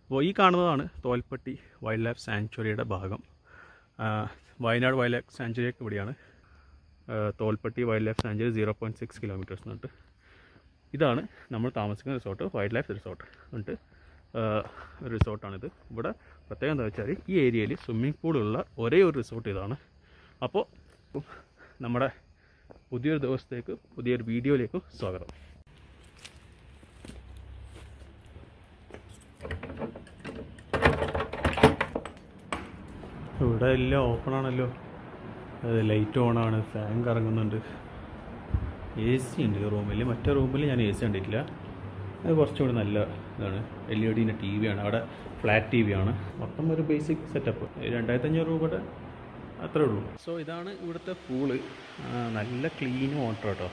അപ്പോൾ ഈ കാണുന്നതാണ് തോൽപ്പെട്ടി വൈൽഡ് ലൈഫ് സാങ്ച്വറിയുടെ ഭാഗം. വയനാട് വൈൽഡ് ലൈഫ് സാങ്ച്വറിയൊക്കെ ഇവിടെയാണ്. Tholpetty wild life sanctuary 0.6 kilometres എന്നിട്ട് ഇതാണ് നമ്മൾ താമസിക്കുന്ന റിസോർട്ട്, വൈൽഡ് ലൈഫ് റിസോർട്ട് എന്നിട്ട് റിസോർട്ടാണിത്. ഇവിടെ പ്രത്യേകം എന്താ വെച്ചാൽ ഈ ഏരിയയിൽ സ്വിമ്മിംഗ് പൂളുള്ള ഒരേ ഒരു റിസോർട്ട് ഇതാണ്. അപ്പോൾ നമ്മുടെ പുതിയൊരു ദിവസത്തേക്ക് പുതിയൊരു വീഡിയോയിലേക്ക് സ്വാഗതം. ഇവിടെ എല്ലാം ഓപ്പൺ ആണല്ലോ, ലൈറ്റ് ഓണാണ്, ഫാൻ കറങ്ങുന്നുണ്ട്, എ സി ഉണ്ട് ഈ റൂമിൽ. മറ്റേ റൂമിൽ ഞാൻ എ സി കണ്ടിട്ടില്ല. അത് കുറച്ചുകൂടി നല്ല ഇതാണ്. LED ടി വി ആണ്, അവിടെ ഫ്ലാറ്റ് ടി വി ആണ്. മൊത്തം ഒരു ബേസിക് സെറ്റപ്പ്. 2500 രൂപയുടെ അത്രേ ഉള്ളൂ. സോ ഇതാണ് ഇവിടുത്തെ പൂള്. നല്ല ക്ലീൻ വാട്ടർ കേട്ടോ.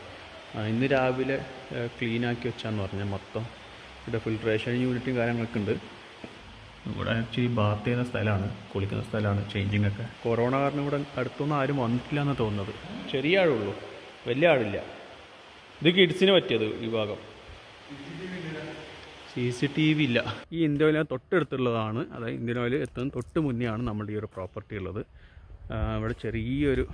ഇന്ന് രാവിലെ ക്ലീനാക്കി വെച്ചാന്ന് പറഞ്ഞാൽ മൊത്തം ഇവിടെ ഫിൽട്രേഷൻ യൂണിറ്റും കാര്യങ്ങളൊക്കെ ഉണ്ട്. ഇവിടെ ആക്ച്വലി ബാത്ത് ചെയ്യുന്ന സ്ഥലമാണ്, കുളിക്കുന്ന സ്ഥലമാണ്, ചേഞ്ചിങ് ഒക്കെ. കൊറോണ കാരണം ഇവിടെ അടുത്തൊന്നും ആരും വന്നിട്ടില്ല എന്നാണ് തോന്നുന്നത്. ചെറിയ ആളുള്ളൂ, വലിയ ആളില്ല. ഇത് കിഡ്സിന് പറ്റിയത് ഈ ഭാഗം. CCTV ഇല്ല. ഈ ഇന്ത്യൻ ഓയിൽ തൊട്ടടുത്തുള്ളതാണ്, അതായത് ഇന്ത്യൻ ഓയിൽ എത്തുന്ന തൊട്ട് മുന്നേ ആണ് നമ്മുടെ ഈ ഒരു പ്രോപ്പർട്ടി ഉള്ളത്. ഇവിടെ ചെറിയൊരു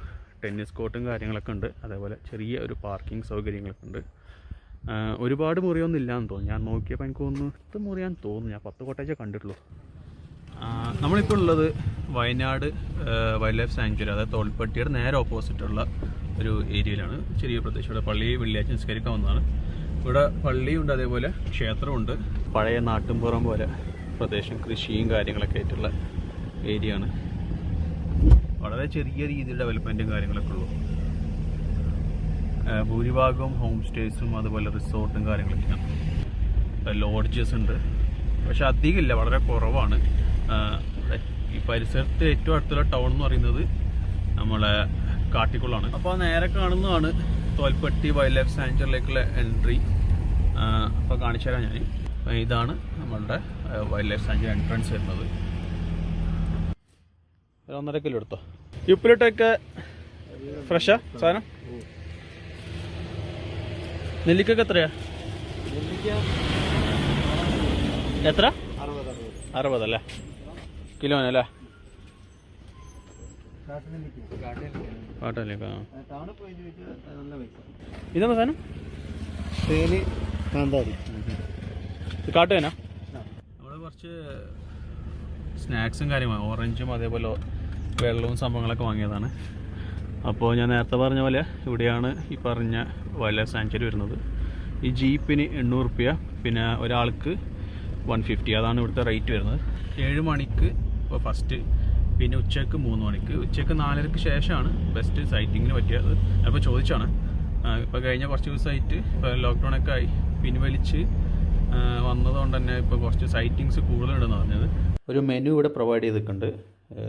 ടെന്നീസ് കോർട്ടും കാര്യങ്ങളൊക്കെ ഉണ്ട്, അതേപോലെ ചെറിയ ഒരു പാർക്കിംഗ് സൗകര്യങ്ങളൊക്കെ ഉണ്ട്. ഒരുപാട് മുറിയൊന്നും ഇല്ലയെന്ന് തോന്നുന്നു. ഞാൻ നോക്കിയപ്പോൾ എനിക്ക് തോന്നുന്നു 10 മുറിയാന്ന് തോന്നുന്നു. ഞാൻ 10 കോട്ടേജേ കണ്ടിട്ടുള്ളൂ. നമ്മളിപ്പോൾ ഉള്ളത് വയനാട് വൈൽഡ് ലൈഫ് സാങ്ച്വറി, അതായത് തോൽപ്പെട്ടിയുടെ നേരെ ഓപ്പോസിറ്റുള്ള ഒരു ഏരിയയിലാണ്. ചെറിയ പ്രദേശം. ഇവിടെ പള്ളി വെള്ളിയാഴ്ച നിസ്കരിക്കാൻ വന്നതാണ്. ഇവിടെ പള്ളിയുണ്ട്, അതേപോലെ ക്ഷേത്രമുണ്ട്. പഴയ നാട്ടുംപുറം പോലെ പ്രദേശം, കൃഷിയും കാര്യങ്ങളൊക്കെ ആയിട്ടുള്ള ഏരിയ ആണ്. വളരെ ചെറിയ രീതിയിൽ ഡെവലപ്മെൻറ്റും കാര്യങ്ങളൊക്കെ ഉള്ളൂ. ഭൂരിഭാഗവും ഹോം സ്റ്റേസും അതുപോലെ റിസോർട്ടും കാര്യങ്ങളൊക്കെയാണ്. ലോഡ്ജസ് ഉണ്ട്, പക്ഷെ അധികമില്ല, വളരെ കുറവാണ്. ഈ പരിസരത്ത് ഏറ്റവും അടുത്തുള്ള ടൗൺ എന്ന് പറയുന്നത് നമ്മളെ കാട്ടിക്കുളമാണ്. അപ്പോൾ നേരെ കാണുന്നതാണ് തോൽപ്പെട്ടി വൈൽഡ് ലൈഫ് സാങ്ച്വറിയിലേക്കുള്ള എൻട്രി. അപ്പോൾ കാണിച്ചു തരാം ഞാൻ. ഇതാണ് നമ്മളുടെ വൈൽഡ് ലൈഫ് സാങ്ച്വറി എൻട്രൻസ് വരുന്നത്. 1.5 കിലോ എടുത്തോ. ഉപ്പിലിട്ടൊക്കെ ഫ്രഷാ സാധനം? നെല്ലിക്കൊക്കെ എത്രയാ? എത്ര? 60 അല്ലേ കിലോനല്ലേ? കാട്ടല്ലേക്കാ. ഇതെന്താ സാധനം? കാട്ടുതേനാ? നമ്മൾ കുറച്ച് സ്നാക്സും കാര്യമാണ്, ഓറഞ്ചും അതേപോലെ വെള്ളവും സംഭവങ്ങളൊക്കെ വാങ്ങിയതാണ്. അപ്പോൾ ഞാൻ നേരത്തെ പറഞ്ഞ പോലെ ഇവിടെയാണ് ഈ പറഞ്ഞ വൈൽഡ് ലൈഫ് സാങ്ച്വറി വരുന്നത്. ഈ ജീപ്പിന് 800 രൂപ, പിന്നെ ഒരാൾക്ക് 150, അതാണ് ഇവിടുത്തെ റേറ്റ് വരുന്നത്. 7 മണിക്ക് ഇപ്പോൾ ഫസ്റ്റ്, പിന്നെ ഉച്ചയ്ക്ക് 3 മണിക്ക്. ഉച്ചയ്ക്ക് 4:30-ക്ക് ശേഷമാണ് ബെസ്റ്റ് സൈറ്റിങ്ങിന് പറ്റിയത്. അപ്പോൾ ചോദിച്ചാണ്. ഇപ്പോൾ കഴിഞ്ഞ കുറച്ച് ദിവസമായിട്ട് ഇപ്പോൾ ലോക്ക്ഡൗണൊക്കെ ആയി പിൻവലിച്ച് വന്നതുകൊണ്ട് തന്നെ ഇപ്പോൾ കുറച്ച് സൈറ്റിങ്സ് കൂടുതലുണ്ടെന്ന് പറഞ്ഞത്. ഒരു മെനു ഇവിടെ പ്രൊവൈഡ് ചെയ്തിട്ടുണ്ട്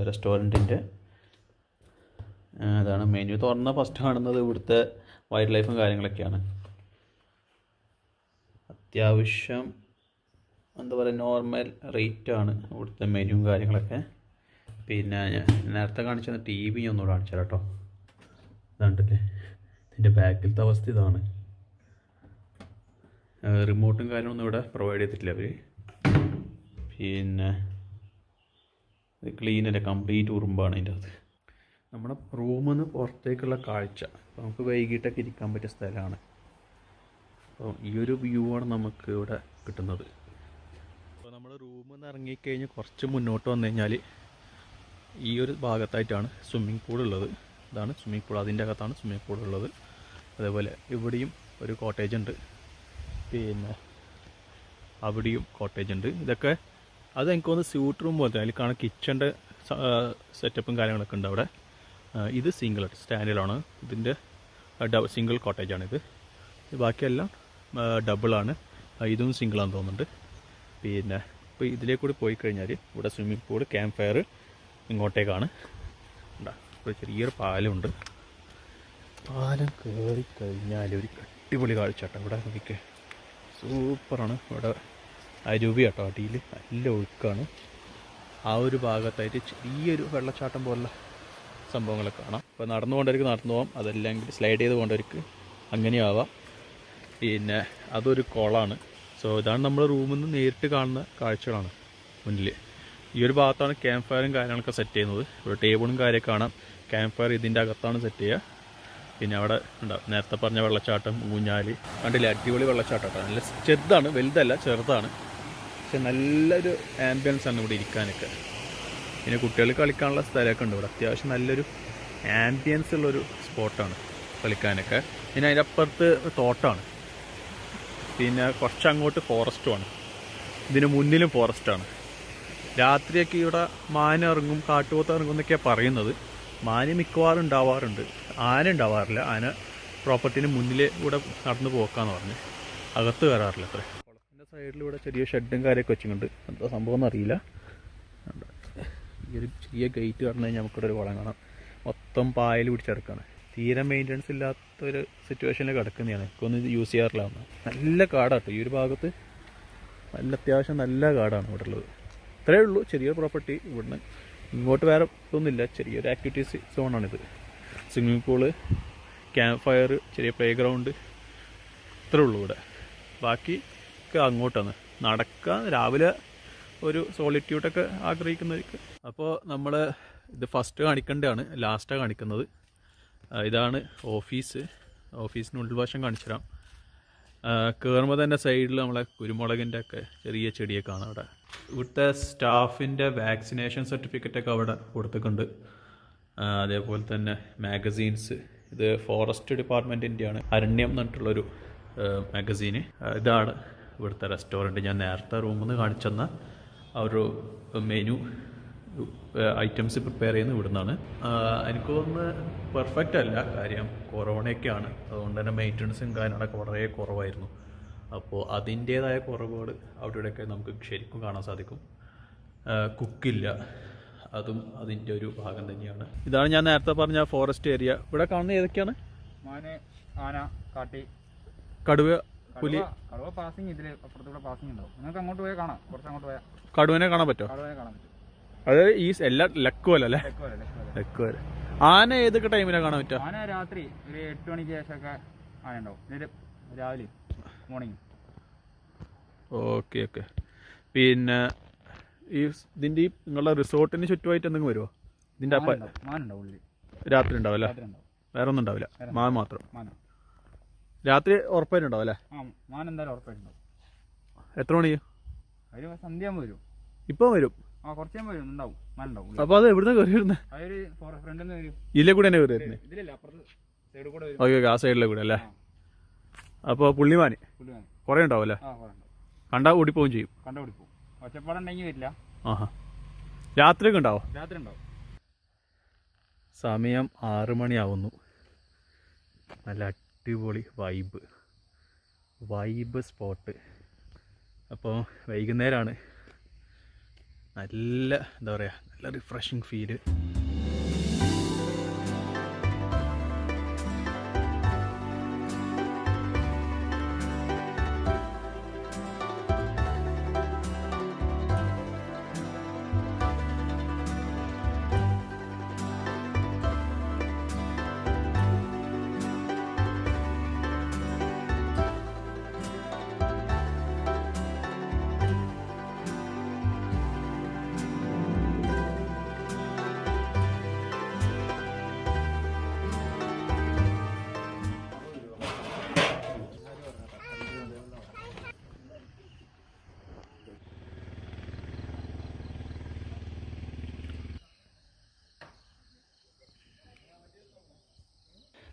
റെസ്റ്റോറൻറ്റിൻ്റെ. അതാണ് മെനു. തുറന്ന ഫസ്റ്റ് കാണുന്നത് ഇവിടുത്തെ വൈൽഡ് ലൈഫും കാര്യങ്ങളൊക്കെയാണ്. അത്യാവശ്യം എന്താ പറയുക, നോർമൽ റേറ്റാണ് ഇവിടുത്തെ മെനുവും കാര്യങ്ങളൊക്കെ. പിന്നെ ഞാൻ നേരത്തെ കാണിച്ചത് TV ഒന്നുകൂടെ കാണിച്ചു തരാം കേട്ടോ. ഇതാണ്ടല്ലേ ഇതിൻ്റെ ബാക്കിലത്തെ അവസ്ഥ ഇതാണ്. റിമോട്ടും കാര്യമൊന്നും ഇവിടെ പ്രൊവൈഡ് ചെയ്തിട്ടില്ല അവർ. പിന്നെ ഇത് ക്ലീനല്ല, കംപ്ലീറ്റ് ഉറുമ്പാണ് അതിൻ്റെ അകത്ത്. നമ്മുടെ റൂമിൽ നിന്ന് പുറത്തേക്കുള്ള കാഴ്ച, നമുക്ക് വൈകിട്ടൊക്കെ ഇരിക്കാൻ പറ്റിയ സ്ഥലമാണ്. അപ്പോൾ ഈ ഒരു വ്യൂ ആണ് നമുക്ക് ഇവിടെ കിട്ടുന്നത്. അപ്പോൾ നമ്മൾ റൂമിൽ നിന്ന് ഇറങ്ങിക്കഴിഞ്ഞ് കുറച്ച് മുന്നോട്ട് വന്നു കഴിഞ്ഞാൽ ഈ ഒരു ഭാഗത്തായിട്ടാണ് സ്വിമ്മിംഗ് പൂൾ ഉള്ളത്. ഇതാണ് സ്വിമ്മിംഗ് പൂൾ, അതിൻ്റെ അകത്താണ് സ്വിമ്മിംഗ് പൂൾ ഉള്ളത്. അതേപോലെ ഇവിടെയും ഒരു കോട്ടേജ് ഉണ്ട്, പിന്നെ അവിടെയും കോട്ടേജ് ഉണ്ട്. ഇതൊക്കെ അത് എനിക്ക് തോന്നുന്നു സ്യൂട്ട് റൂം പോലത്തെ, അതിൽ കാണാൻ കിച്ചൻ്റെ സെറ്റപ്പും കാര്യങ്ങളൊക്കെ ഉണ്ട് അവിടെ. ഇത് സിംഗിൾ സ്റ്റാൻഡിലാണ്, ഇതിൻ്റെ സിംഗിൾ കോട്ടേജാണിത്. ബാക്കിയെല്ലാം ഡബിളാണ്. ഇതും സിംഗിളാണെന്ന് തോന്നുന്നുണ്ട്. പിന്നെ ഇപ്പോൾ ഇതിലേക്ക് കൂടി പോയി കഴിഞ്ഞാൽ ഇവിടെ സ്വിമ്മിംഗ് പൂൾ, ക്യാമ്പ് ഫയർ ഇങ്ങോട്ടേക്കാണ്. ഇപ്പോൾ ചെറിയൊരു പാലമുണ്ട്. പാലം കയറി കഴിഞ്ഞാൽ ഒരു അടിപൊളി കാഴ്ച കേട്ടോ. ഇവിടെ നോക്കിക്കേ, സൂപ്പറാണ്. ഇവിടെ അരുവി കേട്ടോ, അടിയിൽ നല്ല ഒഴുക്കാണ്. ആ ഒരു ഭാഗത്തായിട്ട് ചെറിയൊരു വെള്ളച്ചാട്ടം പോലുള്ള സംഭവങ്ങളൊക്കെ കാണാം. ഇപ്പോൾ നടന്നു പോകാം, അതല്ലെങ്കിൽ സ്ലൈഡ് ചെയ്ത് പോകേണ്ടവർക്ക് അങ്ങനെയാവാം. പിന്നെ അതൊരു കുളമാണ്. സോ ഇതാണ് നമ്മുടെ റൂമിൽ നിന്ന് നേരിട്ട് കാണുന്ന കാഴ്ചകളാണ്. മുന്നിൽ. ഈ ഒരു ഭാഗത്താണ് ക്യാമ്പ് ഫയറും കാര്യങ്ങളൊക്കെ സെറ്റ് ചെയ്യുന്നത്. ഇവിടെ ടേബിളും കാര്യമൊക്കെ കാണാം. ക്യാമ്പ് ഫയർ ഇതിൻ്റെ അകത്താണ് സെറ്റ് ചെയ്യുക. പിന്നെ അവിടെ ഉണ്ടാവും നേരത്തെ പറഞ്ഞ വെള്ളച്ചാട്ടം, ഊഞ്ഞാല് കണ്ടില്ലേ, അടിപൊളി വെള്ളച്ചാട്ടം. നല്ല ചെറുതാണ്, വലുതല്ല, ചെറുതാണ്. പക്ഷെ നല്ലൊരു ആംബിയൻസ് ആണ് ഇവിടെ ഇരിക്കാനൊക്കെ. പിന്നെ കുട്ടികൾ കളിക്കാനുള്ള സ്ഥലമൊക്കെ ഉണ്ട് ഇവിടെ. അത്യാവശ്യം നല്ലൊരു ആംബിയൻസ് ഉള്ളൊരു സ്പോട്ടാണ് കളിക്കാനൊക്കെ. പിന്നെ അതിൻ്റെ അപ്പുറത്ത് തോട്ടമാണ്. പിന്നെ കുറച്ചങ്ങോട്ട് ഫോറസ്റ്റുമാണ്. ഇതിന് മുന്നിലും ഫോറസ്റ്റാണ്. രാത്രിയൊക്കെ ഇവിടെ മാൻ ഇറങ്ങും, കാട്ടുപോത്ത് ഇറങ്ങും എന്നൊക്കെയാണ് പറയുന്നത്. മാന് മിക്കവാറും ഉണ്ടാവാറുണ്ട്, ആന ഉണ്ടാവാറില്ല. ആന പ്രോപ്പർട്ടീന് മുന്നിൽ ഇവിടെ നടന്ന് പോക്കാന്ന് പറഞ്ഞ് അകത്ത് കയറാറില്ല അത്രേ. കുളത്തിൻ്റെ സൈഡിൽ ഇവിടെ ചെറിയ ഷെഡും കാര്യമൊക്കെ വെച്ചിട്ടുണ്ട്. എന്താ സംഭവം എന്നറിയില്ല. ഈ ഒരു ചെറിയ ഗേറ്റ് കടന്നു കഴിഞ്ഞാൽ നമുക്കിവിടെ ഒരു കുളം കാണാം. മൊത്തം പായൽ പിടിച്ചെടുക്കാണ്. തീരെ മെയിൻ്റനൻസ് ഇല്ലാത്തൊരു സിറ്റുവേഷനിൽ കിടക്കുന്നതാണ്. എനിക്കൊന്നും ഇത് യൂസ് ചെയ്യാറില്ല. നല്ല കാടാട്ടോ ഈ ഒരു ഭാഗത്ത്. അത്യാവശ്യം നല്ല കാടാണ് ഇവിടെ ഉള്ളത്. ഇത്രയേ ഉള്ളൂ ചെറിയ പ്രോപ്പർട്ടി. ഇവിടുന്ന് ഇങ്ങോട്ട് വേറെ ഒന്നുമില്ല. ചെറിയൊരു ആക്ടിവിറ്റീസ് സോണാണിത്. സ്വിമ്മിംഗ് പൂള്, ക്യാമ്പ് ഫയർ, ചെറിയ പ്ലേ ഗ്രൗണ്ട്, ഇത്രേ ഉള്ളൂ ഇവിടെ. ബാക്കി ഒക്കെ അങ്ങോട്ടാണ്. നടക്കാൻ രാവിലെ ഒരു സോളിറ്റ്യൂഡൊക്കെ ആഗ്രഹിക്കുന്നവർക്ക്. അപ്പോൾ നമ്മൾ ഇത് ഫസ്റ്റ് കാണിക്കേണ്ടതാണ്, ലാസ്റ്റാണ് കാണിക്കുന്നത്. ഇതാണ് ഓഫീസിന് ഉൾവശം കാണിച്ചു തരാം. കയറുമ്പോൾ തന്നെ സൈഡിൽ നമ്മളെ കുരുമുളകിൻ്റെ ഒക്കെ ചെറിയ ചെടിയൊക്കെ കാണാം അവിടെ. ഇവിടുത്തെ സ്റ്റാഫിൻ്റെ വാക്സിനേഷൻ സർട്ടിഫിക്കറ്റൊക്കെ അവിടെ കൊടുത്തിട്ടുണ്ട്. അതേപോലെ തന്നെ മാഗസീൻസ്. ഇത് ഫോറസ്റ്റ് ഡിപ്പാർട്ട്മെൻറ്റിൻ്റെയാണ്, അരണ്യം എന്ന് പറഞ്ഞിട്ടുള്ളൊരു മാഗസീന്. ഇതാണ് ഇവിടുത്തെ റെസ്റ്റോറൻറ്റ്. ഞാൻ നേരത്തെ റൂമിൽ നിന്ന് കാണിച്ചെന്ന ആ ഒരു മെനു ഐറ്റംസ് പ്രിപ്പയർ ചെയ്യുന്നത് ഇവിടുന്നാണ്. എനിക്ക് തോന്നുന്നു പെർഫെക്റ്റ് അല്ല, കാര്യം കൊറോണയൊക്കെയാണ്. അതുകൊണ്ട് തന്നെ മെയിൻ്റനൻസും കാര്യങ്ങളൊക്കെ വളരെ കുറവായിരുന്നു. അപ്പോൾ അതിൻ്റേതായ കുറവുകൾ അവിടെ ഇവിടെയൊക്കെ നമുക്ക് ശരിക്കും കാണാൻ സാധിക്കും. കുക്കില്ല, അതും അതിൻ്റെ ഒരു ഭാഗം തന്നെയാണ്. ഇതാണ് ഞാൻ നേരത്തെ പറഞ്ഞ ഫോറസ്റ്റ് ഏരിയ. ഇവിടെ കാണുന്ന ഏതൊക്കെയാണ്? മാന്, ആന, കാട്ടി, കടുവ, പുലി. കടുവ പാസിങ് ഇതിൽ അപ്പുറത്തൂടെ പാസിങ് ഉണ്ടാവും. നിങ്ങൾക്ക് അങ്ങോട്ട് പോയാൽ കാണാം. കുറച്ച് അങ്ങോട്ട് പോയാൽ കടുവനെ കാണാൻ പറ്റുമോ? കടുവനെ കാണാൻ പറ്റും. അത് ഈ എല്ലാ ലക്കുവല്ലേ? ലക്കുവല. ആന ഏതൊക്കെ ടൈമിലാണ് കാണാൻ പറ്റുക? ആന രാത്രി ഒരു 8 മണിക്ക് ശേഷമൊക്കെ ആന ഉണ്ടാവും. രാവിലെ മോർണിംഗ്. ഓക്കെ. പിന്നെ ഈ ഇതിൻ്റെ നിങ്ങളുടെ റിസോർട്ടിന് ചുറ്റുമായിട്ട് എന്തെങ്കിലും വരുമോ? ഇതിൻ്റെ മാനുണ്ടാവും. രാത്രി ഉണ്ടാവും അല്ലേ? വേറെ ഒന്നും ഉണ്ടാവില്ല, മാൻ മാത്രം. രാത്രി ഉറപ്പായിട്ടുണ്ടാവും അല്ലേ? മാൻ എന്തായാലും ഉറപ്പായിട്ടുണ്ടാവും. എത്ര മണി? ഒരു സന്ധ്യ വരും. ഇപ്പം വരും? കുറച്ച് വരും, ഉണ്ടാവും, മാനുണ്ടാവും. അപ്പോൾ അത് എവിടുന്ന് കയറി വരുന്നത്? ഇതിലെ കൂടെ തന്നെ കയറി വരുന്നത്? ഓക്കെ, ആ സൈഡിലെ കൂടെ അല്ലേ? അപ്പോൾ പുള്ളിമാന് കുറേ ഉണ്ടാവും അല്ലേ? കണ്ടാ ഓടിപ്പോവും ചെയ്യും. ഒച്ചപ്പാടുണ്ടെങ്കിൽ വരില്ല. രാത്രിയൊക്കെ ഉണ്ടാവോ? രാത്രി ഉണ്ടാവും. സമയം 6 മണിയാവുന്നു. നല്ല അടിപൊളി വൈബ് സ്പോട്ട്. അപ്പോൾ വൈകുന്നേരമാണ്. നല്ല എന്താ പറയുക, നല്ല റിഫ്രഷിങ് ഫീല്.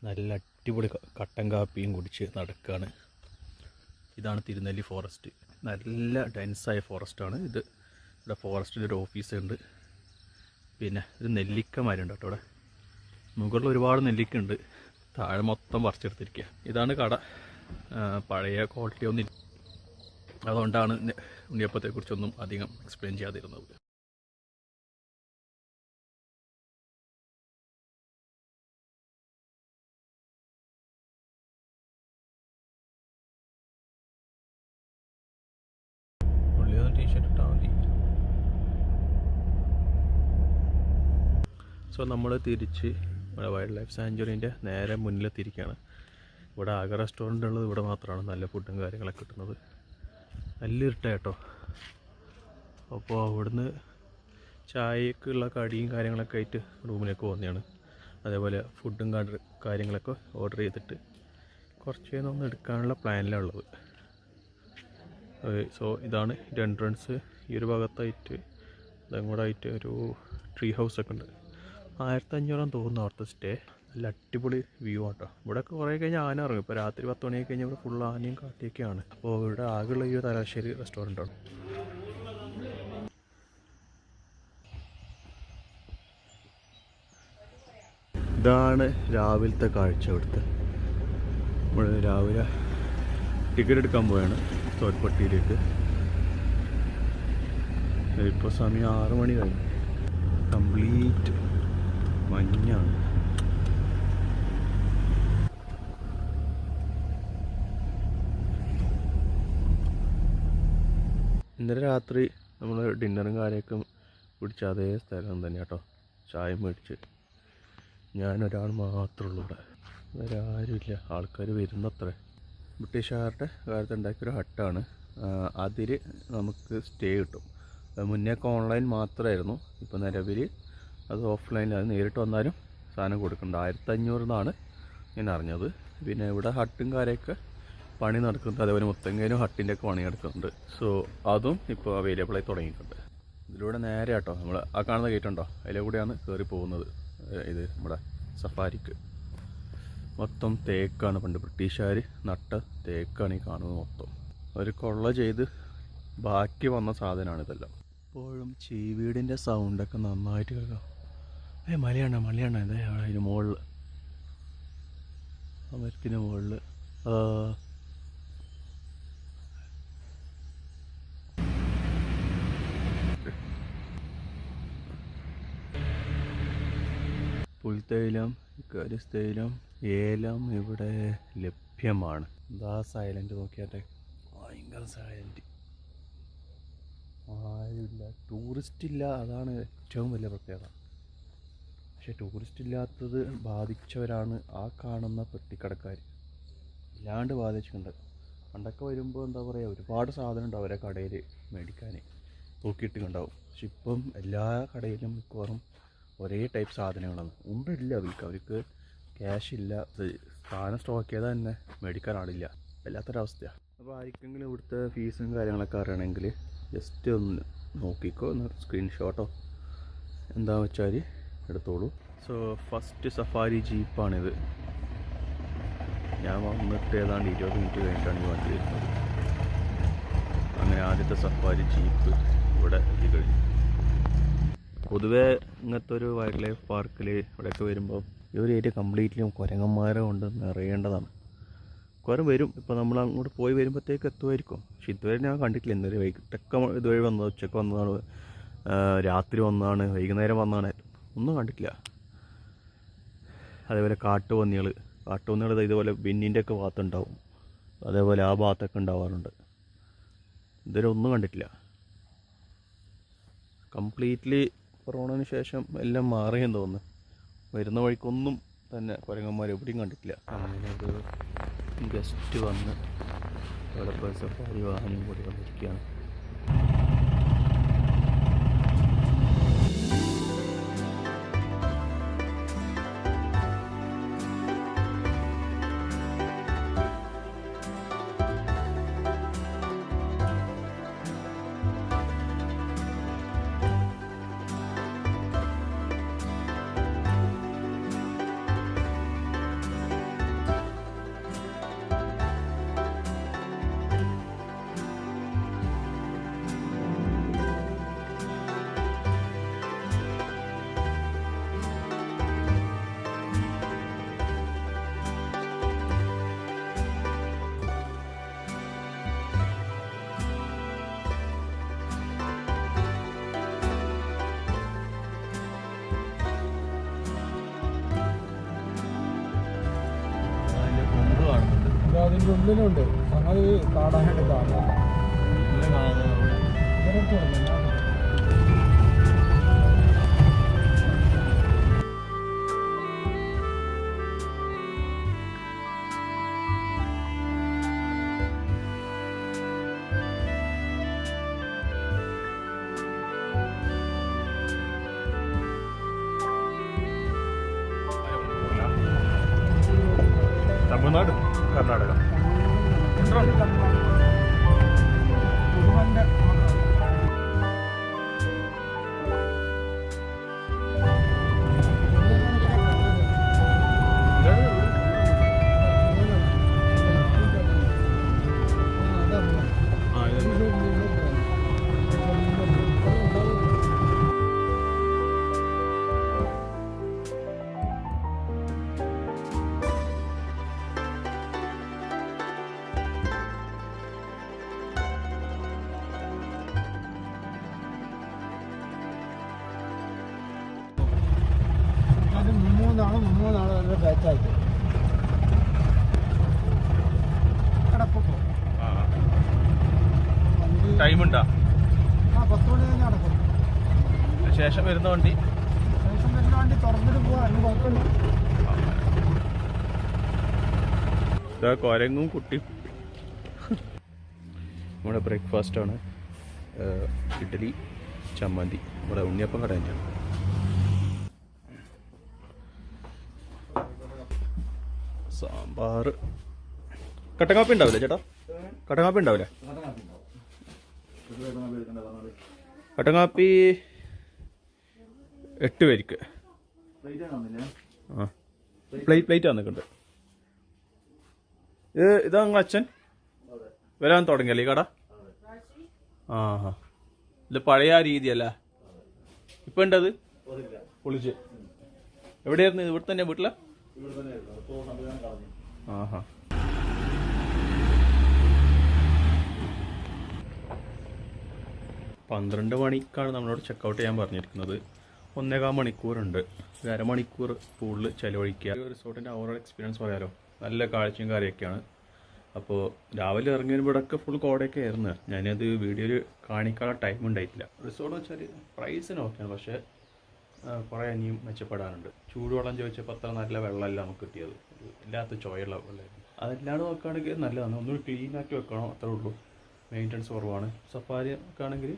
നല്ല അടിപൊളി കട്ടൻ കാപ്പിയും കുടിച്ച് നടക്കുകയാണ്. ഇതാണ് തിരുനെല്ലി ഫോറസ്റ്റ്. നല്ല ഡെൻസായ ഫോറസ്റ്റാണ് ഇത്. ഇവിടെ ഫോറസ്റ്റിൻ്റെ ഒരു ഓഫീസുണ്ട്. പിന്നെ ഒരു നെല്ലിക്കമാരുണ്ട് കേട്ടോ. ഇവിടെ മുകളിൽ ഒരുപാട് നെല്ലിക്കുണ്ട്, താഴെ മൊത്തം പറിച്ചെടുത്തിരിക്കുക. ഇതാണ് കട. പഴയ ക്വാളിറ്റി ഒന്നും, അതുകൊണ്ടാണ് ഉണ്ണിയപ്പത്തെക്കുറിച്ചൊന്നും അധികം എക്സ്പ്ലെയിൻ ചെയ്യാതിരുന്നത്. സോ നമ്മൾ തിരിച്ച് ഇവിടെ വൈൽഡ് ലൈഫ് സാങ്ച്വറീൻ്റെ നേരെ മുന്നിലെത്തിയിരിക്കുകയാണ്. ഇവിടെ ആകെ റെസ്റ്റോറൻ്റ് ഉള്ളത് ഇവിടെ മാത്രമാണ്. നല്ല ഫുഡും കാര്യങ്ങളൊക്കെ കിട്ടുന്നത്. നല്ല ഇരുട്ടായിട്ടോ. അപ്പോൾ അവിടുന്ന് ചായക്കുള്ള കടിയും കാര്യങ്ങളൊക്കെ ആയിട്ട് റൂമിലേക്ക് പോകുന്നതാണ്. അതേപോലെ ഫുഡും കാര്യങ്ങളൊക്കെ ഓർഡർ ചെയ്തിട്ട് കുറച്ച് ഒന്ന് എടുക്കാനുള്ള പ്ലാനിലാണ് ഉള്ളത്. സോ ഇതാണ് ഇതിൻ്റെ എൻട്രൻസ്. ഈ ഒരു ഭാഗത്തായിട്ട് ഇതങ്ങോട്ടായിട്ട് ഒരു ട്രീ ഹൗസൊക്കെ ഉണ്ട്. 1500 തോന്നുന്നു അവിടുത്തെ സ്റ്റേ. നല്ല അടിപൊളി വ്യൂ ആട്ടോ. ഇവിടെയൊക്കെ കുറേ കഴിഞ്ഞാൽ ആന ഇറങ്ങും. ഇപ്പോൾ രാത്രി 10 മണിയൊക്കെ കഴിഞ്ഞാൽ ഇവിടെ ഫുൾ ആനയും കാട്ടിയൊക്കെയാണ്. അപ്പോൾ ഇവിടെ ആകെയുള്ള ഈ തലശ്ശേരി റെസ്റ്റോറൻറ്റാണ്. ഇതാണ് രാവിലത്തെ കാഴ്ച ഇവിടുത്തെ. നമ്മൾ രാവിലെ ടിക്കറ്റ് എടുക്കാൻ പോവുകയാണ് തോൽപ്പട്ടിയിലേക്ക്. ഇപ്പോൾ സമയം 6 മണി കഴിഞ്ഞു. കംപ്ലീറ്റ് മഞ്ഞാണ്. ഇന്നലെ രാത്രി നമ്മൾ ഡിന്നറും കാര്യമൊക്കെ പിടിച്ച അതേ സ്ഥലം തന്നെ കേട്ടോ. ചായ മേടിച്ച് ഞാനൊരാൾ മാത്രമേ ഉള്ളൂ ഇവിടെ. വേറെ ആരുമില്ല. ആൾക്കാർ വരുന്നത്ര. ബ്രിട്ടീഷുകാരുടെ കാലത്ത് ഉണ്ടാക്കിയൊരു ഹട്ടാണ്. അതിൽ നമുക്ക് സ്റ്റേ കിട്ടും. മുന്നേയൊക്കെ ഓൺലൈൻ മാത്രമായിരുന്നു. ഇപ്പോൾ നിലവിൽ അത് ഓഫ്ലൈനിൽ അത് നേരിട്ട് വന്നാലും സാധനം കൊടുക്കുന്നുണ്ട്. 1500 എന്നാണ് ഞാൻ അറിഞ്ഞത്. പിന്നെ ഇവിടെ ഹട്ടും കാര്യമൊക്കെ പണി നടക്കുന്നുണ്ട്. അതേപോലെ മുത്തങ്ങയിലും ഹട്ടിൻ്റെ ഒക്കെ പണി നടക്കുന്നുണ്ട്. സോ അതും ഇപ്പോൾ അവൈലബിളായി തുടങ്ങിയിട്ടുണ്ട്. ഇതിലൂടെ നേരെ കേട്ടോ നമ്മൾ ആ കാണുന്ന ഗേറ്റ് ഉണ്ടോ, അതിലെ കൂടെയാണ് കയറി പോകുന്നത്. ഇത് നമ്മുടെ സഫാരിക്ക്. മൊത്തം തേക്കാണ്. പണ്ട് ബ്രിട്ടീഷുകാർ നട്ട തേക്കാണ് ഈ കാണുന്നത് മൊത്തം. അവർ കൊള്ള ചെയ്ത് ബാക്കി വന്ന സാധനമാണ് ഇതെല്ലാം. ഇപ്പോഴും ചീവീടിൻ്റെ സൗണ്ടൊക്കെ നന്നായിട്ട് കേൾക്കാം. മലയാണ് ഇതേ അതിന് മുകളിൽ, ആ മരത്തിന് മുകളിൽ. പുൽത്തൈലം, കരിസ്തൈലം, ഏലം ഇവിടെ ലഭ്യമാണ്. എന്താ സൈലൻറ്റ് നോക്കിയാട്ടെ, ഭയങ്കര സൈലൻറ്റ്. ആരുമില്ല, ടൂറിസ്റ്റ് ഇല്ല. അതാണ് ഏറ്റവും വലിയ പ്രത്യേകത. പക്ഷെ ടൂറിസ്റ്റ് ഇല്ലാത്തത് ബാധിച്ചവരാണ് ആ കാണുന്ന പെട്ടിക്കടക്കാർ. ഇല്ലാണ്ട് ബാധിച്ചിട്ടുണ്ട്. പണ്ടൊക്കെ വരുമ്പോൾ എന്താ പറയുക, ഒരുപാട് സാധനം ഉണ്ടാവും അവരെ കടയിൽ മേടിക്കാൻ, തൂക്കിയിട്ടുണ്ടാവും. പക്ഷെ ഇപ്പം എല്ലാ കടയിലും മിക്കവാറും ഒരേ ടൈപ്പ് സാധനങ്ങളാണ്. ഒന്നുമില്ല അവർക്ക് ക്യാഷ് ഇല്ല. സാധനം സ്റ്റോക്ക് ചെയ്താൽ തന്നെ മേടിക്കാൻ ആളില്ല. വല്ലാത്തൊരവസ്ഥയാണ്. അപ്പോൾ ആർക്കെങ്കിലും ഇവിടുത്തെ ഫീസും കാര്യങ്ങളൊക്കെ അറിയണമെങ്കിൽ ജസ്റ്റ് ഒന്ന് നോക്കിക്കോ, ഒന്ന് സ്ക്രീൻഷോട്ടോ എന്താ വെച്ചാൽ എടുത്തോളൂ. സോ ഫസ്റ്റ് സഫാരി ജീപ്പാണിത്. ഞാൻ വന്നിട്ട് ഏതാണ്ട് 20 മിനിറ്റ് കഴിഞ്ഞിട്ടാണ് ഈ വണ്ടി വരുന്നത്. അങ്ങനെ ആദ്യത്തെ സഫാരി ജീപ്പ് ഇവിടെ എത്തിക്കഴിഞ്ഞു. പൊതുവേ ഇങ്ങനത്തെ ഒരു വൈൽഡ് ലൈഫ് പാർക്കിൽ ഇവിടെയൊക്കെ വരുമ്പോൾ ഈ ഒരു ഏരിയ കംപ്ലീറ്റ്ലിയും കുരങ്ങന്മാരെ കൊണ്ട് നിറയേണ്ടതാണ്. കുരം വരും. ഇപ്പോൾ നമ്മൾ അങ്ങോട്ട് പോയി വരുമ്പോഴത്തേക്ക് എത്തുമായിരിക്കും. പക്ഷെ ഇതുവരെ ഞാൻ കണ്ടിട്ടില്ല. ഇന്നലെ വൈകിട്ടൊക്കെ ഇതുവഴി വന്നത്, ഉച്ചക്ക് വന്നതാണ്, രാത്രി വന്നതാണ്, വൈകുന്നേരം വന്നതാണ്, ഒന്നും കണ്ടിട്ടില്ല. അതേപോലെ കാട്ടുപന്നികൾ ഇതുപോലെ ബെന്നിൻ്റെ ഒക്കെ ഭാഗത്തുണ്ടാവും. അതേപോലെ ആ ഭാഗത്തൊക്കെ ഉണ്ടാവാറുണ്ട്. ഇതുവരെ ഒന്നും കണ്ടിട്ടില്ല. കംപ്ലീറ്റ്ലി കൊറോണന് ശേഷം എല്ലാം മാറിയെന്ന് തോന്നുന്നു. വരുന്ന വഴിക്കൊന്നും തന്നെ കുരങ്ങന്മാർ എവിടെയും കണ്ടിട്ടില്ല. അങ്ങനെ ഒരു ഗസ്റ്റ് വന്ന് അവിടെ സഫാരി വാഹനം കൂടി വന്നിരിക്കുകയാണ്. അതിൻ്റെ ഉള്ളിലുണ്ട്. സംഗതി കാണാനായിട്ട് കാണാം. തമിഴ്നാട്, കർണാടക. മുന്നൂറ് നാളെ ബാച്ചായിട്ട് ടൈമുണ്ടാ? 10 മണി കഴിഞ്ഞ് നടക്കും. ശേഷം വരുന്ന വണ്ടി തുറന്നിട്ട് പോവാ, അതിന് കുഴപ്പമില്ല. കൊരങ്ങും കുട്ടിയും. നമ്മുടെ ബ്രേക്ക്ഫാസ്റ്റാണ് ഇഡ്ഡലി ചമ്മന്തി. ഇവിടെ ഉണ്ണിയപ്പം കട തന്നെയാണ്. സാമ്പാർ. കട്ടക്കാപ്പി ഉണ്ടാവില്ലേ ചേട്ടാ? കട്ടക്കാപ്പി ഉണ്ടാവില്ലേ? കട്ടക്കാപ്പി 8 പേർക്ക്. ആ പ്ലേറ്റ് വന്നിട്ടുണ്ട്. ഇതാ നിങ്ങൾ അച്ഛൻ വരാൻ തുടങ്ങിയല്ലേ ഈ കട? ആ ഹാ, ഇത് പഴയ രീതിയല്ല ഇപ്പം ഉണ്ടത് പൊളിച്ച്. എവിടെയായിരുന്നു? ഇവിടെ തന്നെ വീട്ടിലാ? ആഹാ. പന്ത്രണ്ട് മണിക്കാണ് നമ്മളോട് ചെക്കൗട്ട് ചെയ്യാൻ പറഞ്ഞിരിക്കുന്നത്. 1.25 മണിക്കൂറുണ്ട്. ഒരു അരമണിക്കൂർ പൂളിൽ ചിലവഴിക്കുക. ഒരു റിസോർട്ടിൻ്റെ ഓവറോൾ എക്സ്പീരിയൻസ് പറയാലോ. നല്ല കാഴ്ചയും കാര്യമൊക്കെയാണ്. അപ്പോൾ രാവിലെ ഇറങ്ങി വരുമ്പോഴൊക്കെ ഫുൾ കോടയൊക്കെ ആയിരുന്നു. ഞാനത് വീഡിയോയിൽ കാണിക്കാനുള്ള ടൈം ഉണ്ടായിട്ടില്ല. റിസോർട്ട് വെച്ചാൽ പ്രൈസിന് ഓക്കെയാണ്, പക്ഷേ കുറേ ഇനിയും മെച്ചപ്പെടാനുണ്ട്. ചൂടുവെള്ളം ചോദിച്ചപ്പോൾ അത്ര നല്ല വെള്ളമല്ല നമുക്ക് കിട്ടിയത്. ഇല്ലാത്ത ചോയുള്ള വെള്ളമായിരുന്നു. അതല്ലാണ്ട് നോക്കുകയാണെങ്കിൽ നല്ലതാണ്. ഒന്നുകൂടി ക്ലീനാക്കി വെക്കണം, അത്രേ ഉള്ളൂ. മെയിൻ്റനൻസ് കുറവാണ്. സഫാരി ഒക്കെ ആണെങ്കിൽ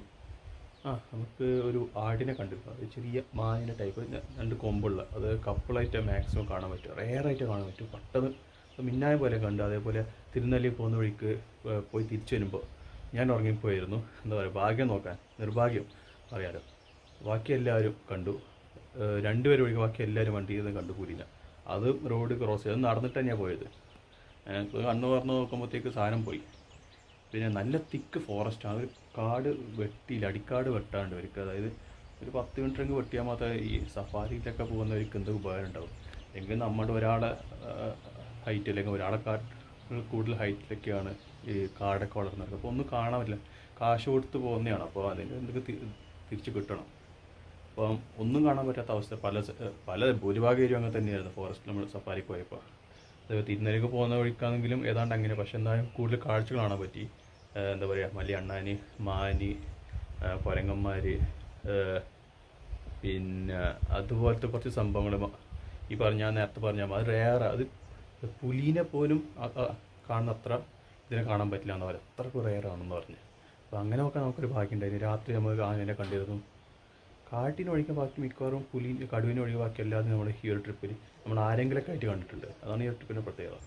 നമുക്ക് ഒരു ആടിനെ കണ്ടിരുന്നു. അത് ചെറിയ മാനിൻ്റെ ടൈപ്പ്, 2 കൊമ്പുള്ള. അത് കപ്പിളായിട്ട് മാക്സിമം കാണാൻ പറ്റും, റെയറായിട്ട് കാണാൻ പറ്റും. പെട്ടെന്ന് മിന്നായ പോലെ കണ്ടു. അതേപോലെ തിരുനെല്ലി പോകുന്ന വഴിക്ക് പോയി തിരിച്ചു വരുമ്പോൾ ഞാൻ ഉറങ്ങിപ്പോയിരുന്നു. എന്താ പറയുക, ഭാഗ്യം നോക്കാൻ നിർഭാഗ്യം അറിയാലോ. ബാക്കി എല്ലാവരും കണ്ടു. 2 പേര് ഒഴികെ ബാക്കി എല്ലാവരും വണ്ടിയിൽ നിന്ന് കണ്ടുകൂടിയില്ല. അത് റോഡ് ക്രോസ് ചെയ്ത് നടന്നിട്ട് തന്നെയാണ് പോയത്. കണ്ണു തുറന്ന് നോക്കുമ്പോഴത്തേക്ക് സാധനം പോയി. പിന്നെ നല്ല തിക്ക് ഫോറസ്റ്റാണ്. ഒരു കാട് വെട്ടിയില്ല, അടിക്കാട് വെട്ടാണ്ട് അവർക്ക്. അതായത് ഒരു 10 മിനിറ്റെങ്കിൽ വെട്ടിയാൽ മാത്രമേ ഈ സഫാരിയിലൊക്കെ പോകുന്നവർക്ക് എന്ത് ഉപകാരം ഉണ്ടാവും. എങ്കിൽ നമ്മുടെ ഒരാളെ ഹൈറ്റ് അല്ലെങ്കിൽ ഒരാളെ കൂടുതൽ ഹൈറ്റിലൊക്കെയാണ് ഈ കാടൊക്കെ വളർന്നത്. അപ്പോൾ ഒന്നും കാണാൻ പറ്റില്ല. കാശ് കൊടുത്ത് പോകുന്നതാണ്. അപ്പോൾ അതിന് എന്തൊക്കെ തിരിച്ച് കിട്ടണം. അപ്പം ഒന്നും കാണാൻ പറ്റാത്ത അവസ്ഥ. പല ഭൂരിഭാഗം ഏരിയ അങ്ങനെ തന്നെയായിരുന്നു ഫോറസ്റ്റ് നമ്മൾ സഫാരി പോയപ്പോൾ. അതായത് തിരുനെല്ലിക്ക് പോകുന്ന വഴിക്കാണെങ്കിലും ഏതാണ്ട് അങ്ങനെ. പക്ഷെ എന്തായാലും കൂടുതൽ കാഴ്ചകൾ കാണാൻ പറ്റി. എന്താ പറയുക, മല്ലി അണ്ണാന്, മാന്, കുരങ്ങന്മാർ, പിന്നെ അതുപോലത്തെ കുറച്ച് സംഭവങ്ങൾ ഈ ഞാൻ നേരത്തെ പറഞ്ഞാൽ അത് റെയർ. അത് പുലീനെ പോലും കാണുന്ന അത്ര ഇതിനെ കാണാൻ പറ്റില്ല എന്ന് പറയാം. അത്രക്ക് റെയറാണെന്ന് പറഞ്ഞ്. അപ്പോൾ അങ്ങനെ നോക്കാൻ നമുക്കൊരു ഭാഗ്യം ഉണ്ടായിരുന്നു. രാത്രി നമുക്ക് ആനേനെ കണ്ടിരുന്നു. കാട്ടിന് ഒഴികെ ബാക്കി മിക്കവാറും കടുവിനെ ഒഴികെ ബാക്കി എല്ലാതും നമ്മുടെ ഈ ഒരു ട്രിപ്പിൽ നമ്മൾ ആരെങ്കിലൊക്കെ ആയിട്ട് കണ്ടിട്ടുണ്ട്. അതാണ് ഈ ഒരു ട്രിപ്പിൻ്റെ പ്രത്യേകത.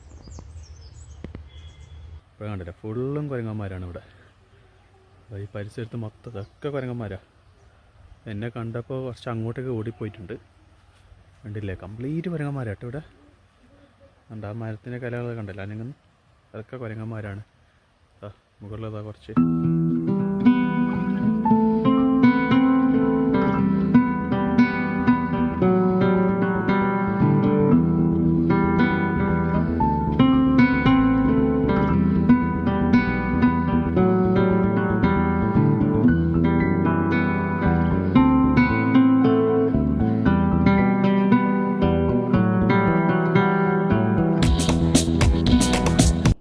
ഇപ്പോൾ കണ്ടില്ല, ഫുള്ളും കുരങ്ങന്മാരാണ് ഇവിടെ. ഈ പരിസരത്ത് മൊത്തമൊക്കെ കുരങ്ങന്മാരാണ്. എന്നെ കണ്ടപ്പോൾ കുറച്ച് അങ്ങോട്ടേക്ക് ഓടിപ്പോയിട്ടുണ്ട്. കണ്ടില്ലേ, കംപ്ലീറ്റ് കുരങ്ങന്മാരാട്ടോ ഇവിടെ. കണ്ട ആ മരത്തിൻ്റെ കലകളൊക്കെ കണ്ടല്ലോ, അല്ലെങ്കിൽ അതൊക്കെ കുരങ്ങന്മാരാണ്. മുകളിലതാ കുറച്ച്.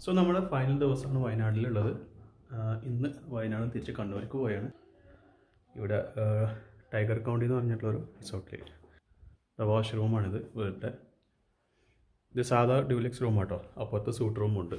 സോ നമ്മുടെ ഫൈനൽ ദിവസമാണ് വയനാട്ടിലുള്ളത്. ഇന്ന് വയനാട് തിരിച്ച് കണ്ണൂർക്ക് പോയാണ്. ഇവിടെ ടൈഗർ കൗണ്ടി എന്ന് പറഞ്ഞിട്ടുള്ളൊരു റിസോർട്ടിൽ വാഷ് റൂമാണിത്. വീട്ടിൽ ഇത് സാധാ ഡ്യൂലക്സ് റൂമാട്ടോ. അപ്പുറത്ത് സൂട്ട് റൂമുണ്ട്.